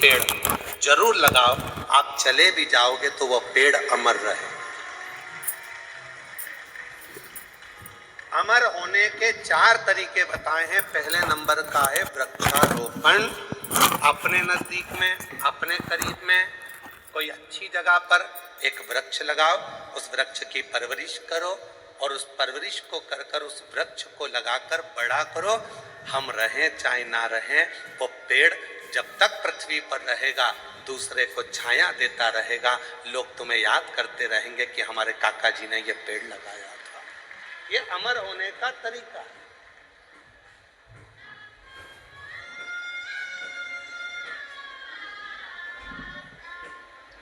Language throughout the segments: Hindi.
पेड़ जरूर लगाओ, आप चले भी जाओगे तो वह पेड़ अमर रहे। अमर होने के 4 तरीके बताए हैं। पहले नंबर का है वृक्षारोपण। अपने नजदीक में, अपने करीब में कोई अच्छी जगह पर एक वृक्ष लगाओ, उस वृक्ष की परवरिश करो और उस परवरिश को कर कर उस वृक्ष को लगाकर बड़ा करो। हम रहें चाहे ना रहें, वो पेड़ जब तक पृथ्वी पर रहेगा दूसरे को छाया देता रहेगा। लोग तुम्हें याद करते रहेंगे कि हमारे काका जी ने ये पेड़ लगाया था। ये अमर होने का तरीका है।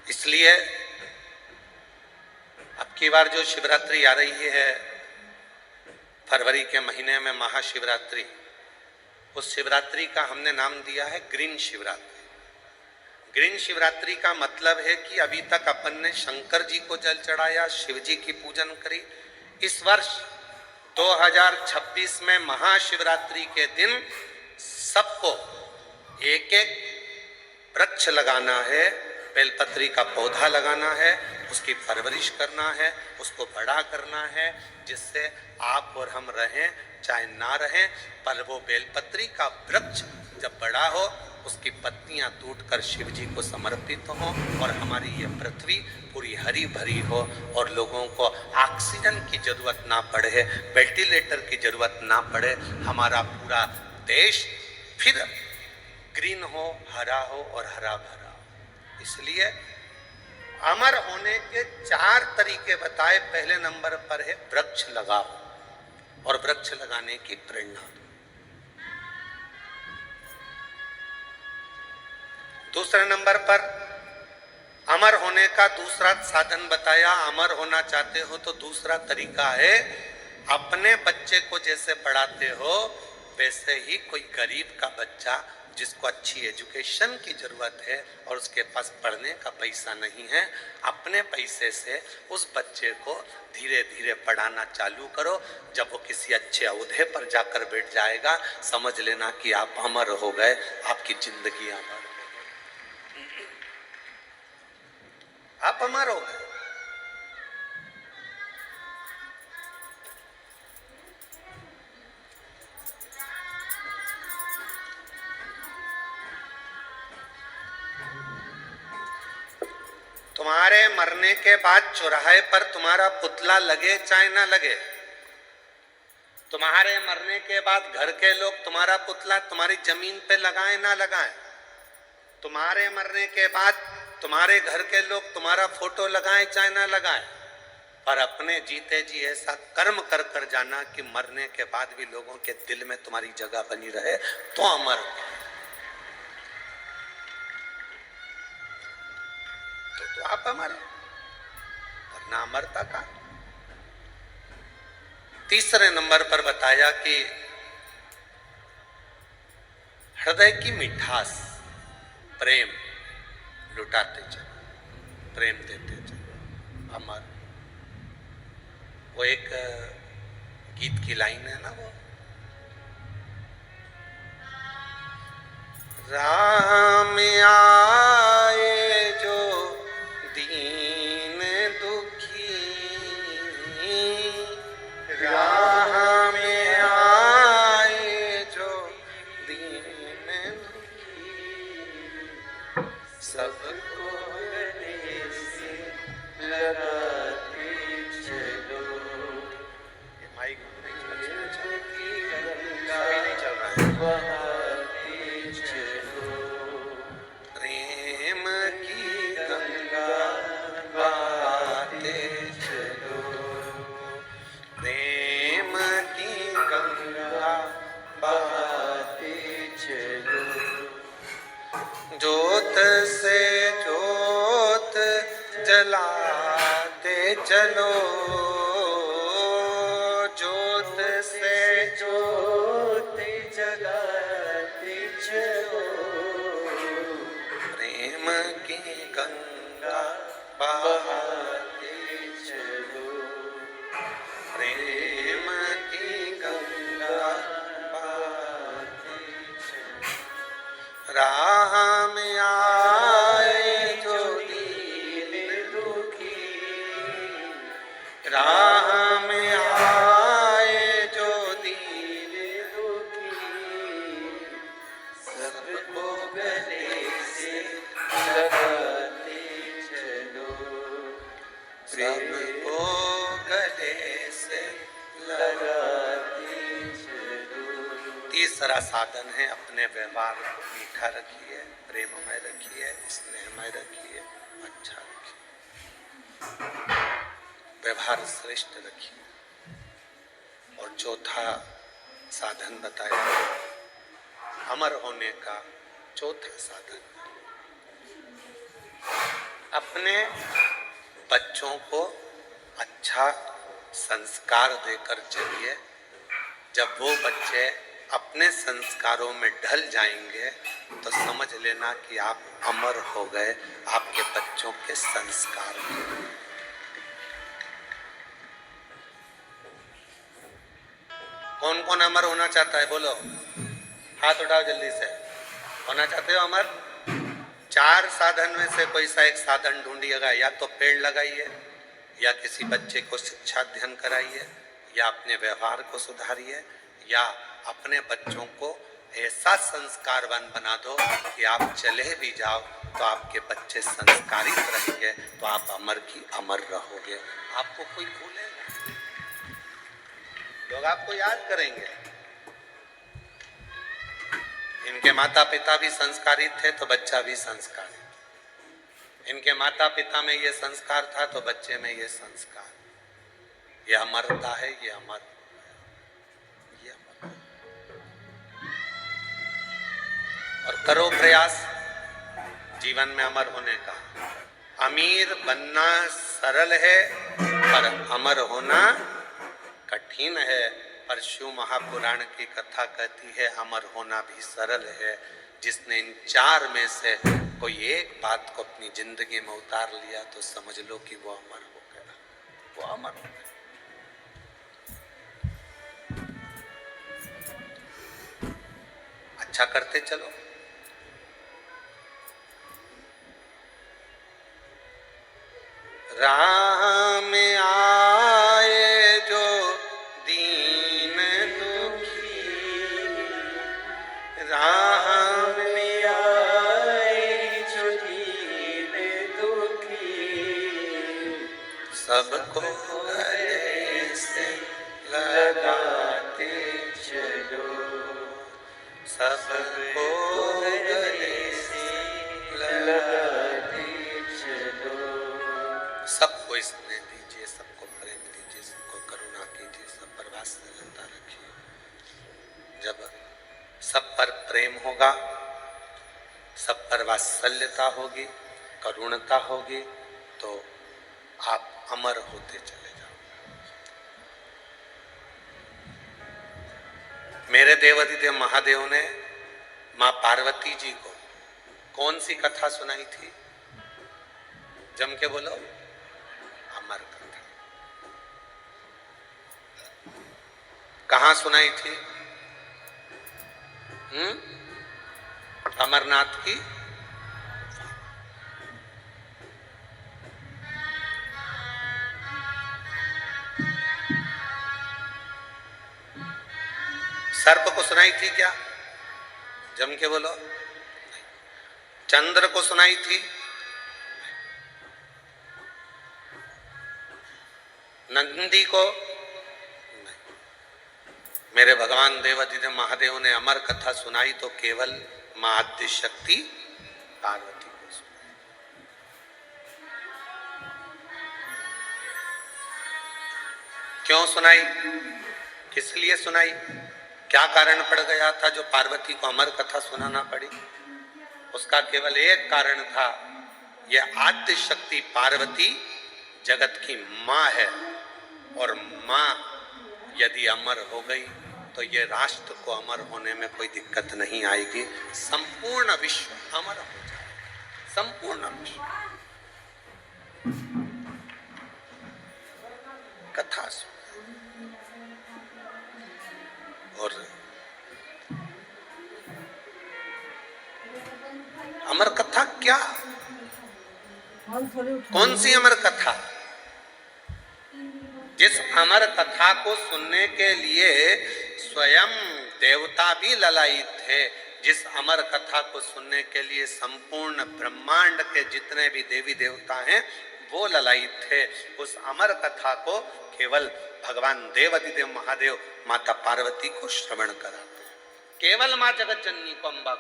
इसलिए अब की बार जो शिवरात्रि आ रही है फरवरी के महीने में, महाशिवरात्रि, उस शिवरात्रि का हमने नाम दिया है ग्रीन शिवरात्रि। ग्रीन शिवरात्रि का मतलब है कि अभी तक अपन ने शंकर जी को जल चढ़ाया, शिव जी की पूजन करी। इस वर्ष 2026 में महाशिवरात्रि के दिन सबको एक एक वृक्ष लगाना है, बेलपत्री का पौधा लगाना है, उसकी परवरिश करना है, उसको बड़ा करना है, जिससे आप और हम रहें चाहे ना रहें, पर वो बेलपत्री का वृक्ष जब बड़ा हो उसकी पत्तियां टूटकर शिव जी को समर्पित हो और हमारी ये पृथ्वी पूरी हरी भरी हो और लोगों को ऑक्सीजन की जरूरत ना पड़े, वेंटिलेटर की जरूरत ना पड़े, हमारा पूरा देश फिर ग्रीन हो, हरा हो और हरा भरा। इसलिए अमर होने के 4 तरीके बताए। पहले नंबर पर है वृक्ष लगाओ और वृक्ष लगाने की प्रेरणा दो। दूसरे नंबर पर अमर होने का दूसरा साधन बताया। अमर होना चाहते हो तो दूसरा तरीका है, अपने बच्चे को जैसे पढ़ाते हो वैसे ही कोई गरीब का बच्चा जिसको अच्छी एजुकेशन की जरूरत है और उसके पास पढ़ने का पैसा नहीं है, अपने पैसे से उस बच्चे को धीरे धीरे पढ़ाना चालू करो। जब वो किसी अच्छे ओहदे पर जाकर बैठ जाएगा, समझ लेना कि आप अमर हो गए, आपकी जिंदगी अमर हो गई, आप अमर हो गए। तुम्हारे मरने के बाद चौराहे पर तुम्हारा पुतला लगे चाहे ना लगे, तुम्हारे मरने के बाद घर के लोग तुम्हारा पुतला तुम्हारी जमीन पे लगाएं ना लगाएं, तुम्हारे मरने के बाद तुम्हारे घर के लोग तुम्हारा फोटो लगाएं चाहे ना लगाएं, पर अपने जीते जी ऐसा कर्म कर कर जाना कि मरने के बाद भी लोगों के दिल में तुम्हारी जगह बनी रहे, तो अमर हो। तो आप अमर, वरना अमरता का। तीसरे नंबर पर बताया कि हृदय की मिठास, प्रेम लुटाते चलो, प्रेम देते चलो, अमर। वो एक गीत की लाइन है ना, वो राम आए जो दीन दुखी, राह में आए जो दीन दुखी, सबको गले से लगाते चलो। ये माइक नहीं चल रहा है। प्रेम की गंगा बहाते चलो, प्रेम की गंगा बहाते चलो, जोत से जोत जलाते चलो, जोत से जोत जलाते चलो, प्रेम की गंगा बहाते चलो, प्रेम की गंगा बहाते चलो, राह में दूसरा साधन है, अपने व्यवहार को मीठा रखिए, प्रेममय रखिए, स्नेहमय रखिए, अच्छा रखिए, व्यवहार श्रेष्ठ रखिए। और चौथा साधन बताया, अमर होने का चौथा साधन, अपने बच्चों को अच्छा संस्कार देकर चलिए। जब वो बच्चे अपने संस्कारों में ढल जाएंगे तो समझ लेना कि आप अमर हो गए, आपके बच्चों के संस्कार में। कौन कौन अमर होना चाहता है, बोलो, हाथ उठाओ जल्दी से। होना चाहते हो अमर? 4 साधन में से कोई सा एक साधन ढूंढिएगा। या तो पेड़ लगाइए, या किसी बच्चे को शिक्षा अध्ययन कराइए, या अपने व्यवहार को सुधारिए, या अपने बच्चों को ऐसा संस्कारवान बना दो कि आप चले भी जाओ तो आपके बच्चे संस्कारित रहेंगे, तो आप अमर की अमर रहोगे। आपको कोई भूलेगा, लोग आपको याद करेंगे। इनके माता पिता भी संस्कारित थे तो बच्चा भी संस्कारित, इनके माता पिता में ये संस्कार था तो बच्चे में ये संस्कार, ये अमरता है, ये अमर, ये अमर। और करो प्रयास जीवन में अमर होने का। अमीर बनना सरल है पर अमर होना कठिन है। पर शिव महापुराण की कथा कहती है अमर होना भी सरल है। जिसने इन 4 में से कोई एक बात को अपनी जिंदगी में उतार लिया तो समझ लो कि वो अमर हो गया, वो अमर हो गया। अच्छा करते चलो। राम आए जो दीन दुखी, राम आए जो दीन दुखी, सबको गले से लगाते चलो, सबको गले से लगाते चलो। सबको स्नेह दीजिए, सबको प्रेम दीजिए, सबको करुणा कीजिए, सब पर वात्सल्यता रखिए। जब सब पर प्रेम होगा, सब पर वात्सल्यता होगी, करुणता होगी, तो आप अमर होते चले जाओगे। मेरे देवाधिदेव महादेव ने मां पार्वती जी को कौन सी कथा सुनाई थी? जम के बोलो, अमर कथा। कहां सुनाई थी? अमरनाथ की सर्प को सुनाई थी क्या? जम के बोलो। चंद्र को सुनाई थी? नंदी को? नहीं। मेरे भगवान देवाधिदेव महादेव ने अमर कथा सुनाई तो केवल मां आद्य शक्ति पार्वती को सुनाई। क्यों सुनाई? किस लिए सुनाई? क्या कारण पड़ गया था जो पार्वती को अमर कथा सुनाना पड़ी? उसका केवल एक कारण था, यह आद्य शक्ति पार्वती जगत की मां है, और मां यदि अमर हो गई तो ये राष्ट्र को अमर होने में कोई दिक्कत नहीं आएगी। संपूर्ण विश्व अमर हो जाएगा, संपूर्ण विश्व। कथा सुन। और अमर कथा क्या? कौन सी अमर कथा? जिस अमर कथा को सुनने के लिए स्वयं देवता भी ललायित थे, जिस अमर कथा को सुनने के लिए संपूर्ण ब्रह्मांड के जितने भी देवी देवता हैं वो ललायित थे, उस अमर कथा को केवल भगवान देवाधिदेव महादेव माता पार्वती को श्रवण कराते हैं। केवल माँ जगत जननी को अम्बा